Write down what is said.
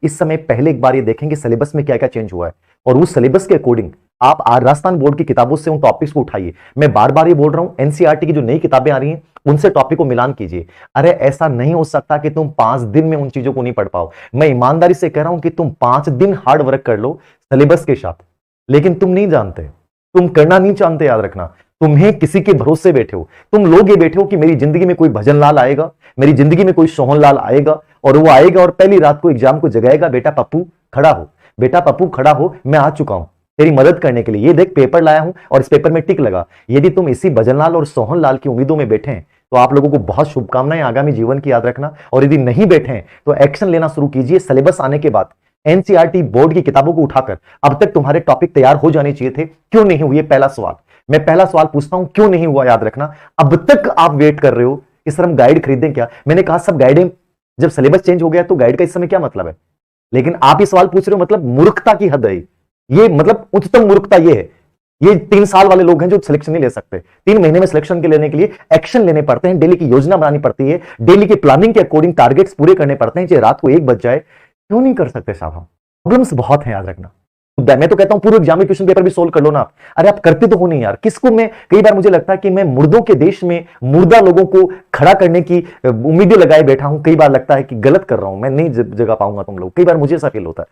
इस समय पहले एक बार ये देखेंगे सिलेबस में क्या क्या चेंज हुआ है, और उस सिलेबस के अकॉर्डिंग आप राजस्थान बोर्ड की किताबों से उन टॉपिक्स को उठाइए। मैं बार बार ये बोल रहा हूं, एनसीईआरटी की जो नई किताबें आ रही हैं उनसे टॉपिक को मिलान कीजिए। अरे ऐसा नहीं हो सकता कि तुम 5 दिन में उन चीजों को नहीं पढ़ पाओ। मैं ईमानदारी से कह रहा हूं कि तुम 5 दिन हार्ड वर्क कर लो सिलेबस के साथ, लेकिन तुम नहीं जानते, तुम करना नहीं चाहते। याद रखना, तुम्हें किसी के भरोसे बैठे हो, तुम लोग ये बैठे हो कि मेरी जिंदगी में कोई भजन लाल आएगा, मेरी जिंदगी में कोई सोहन लाल आएगा, और वो आएगा और पहली रात को एग्जाम को जगाएगा, बेटा पप्पू खड़ा हो, बेटा पप्पू खड़ा हो, मैं आ चुका हूं तेरी मदद करने के लिए, ये देख पेपर लाया हूं और इस पेपर में टिक लगा। यदि तुम इसी भजनलाल और सोहन लाल की उम्मीदों में बैठे हैं तो आप लोगों को बहुत शुभकामनाएं आगामी जीवन की, याद रखना। और यदि नहीं बैठे हैं तो एक्शन लेना शुरू कीजिए। सिलेबस आने के बाद एनसीईआरटी बोर्ड की किताबों को उठाकर अब तक तुम्हारे टॉपिक तैयार हो जाने चाहिए थे, क्यों नहीं हुए? पहला सवाल, मैं पहला सवाल पूछता हूं, क्यों नहीं हुआ? याद रखना, अब तक आप वेट कर रहे हो कि सर हम गाइड खरीदें क्या? मैंने कहा सब गाइडें, जब सिलेबस चेंज हो गया तो गाइड का इस समय क्या मतलब है? लेकिन आप ये सवाल पूछ रहे हो, मतलब मूर्खता की हद है ये, मतलब उच्चतम मूर्खता ये है। ये 3 साल वाले लोग हैं जो सिलेक्शन नहीं ले सकते। 3 महीने में सिलेक्शन के लेने के लिए एक्शन लेने पड़ते हैं, डेली की योजना बनानी पड़ती है, डेली की प्लानिंग के अकॉर्डिंग टारगेट्स पूरे करने पड़ते हैं। चाहे रात को 1 बज जाए, क्यों नहीं कर सकते साहब? हम प्रॉब्लम्स बहुत है, याद रखना। मैं तो कहता हूं पूर्व एग्जाम में क्वेश्चन पेपर भी सोल्व कर लो ना आप। अरे आप करते तो हो नहीं यार, किसको? मैं कई बार मुझे लगता है कि मैं मुर्दों के देश में मुर्दा लोगों को खड़ा करने की उम्मीदें लगाए बैठा हूं। कई बार लगता है कि गलत कर रहा हूं, मैं नहीं जगा पाऊंगा तुम लोग, कई बार मुझे ऐसा फील होता है।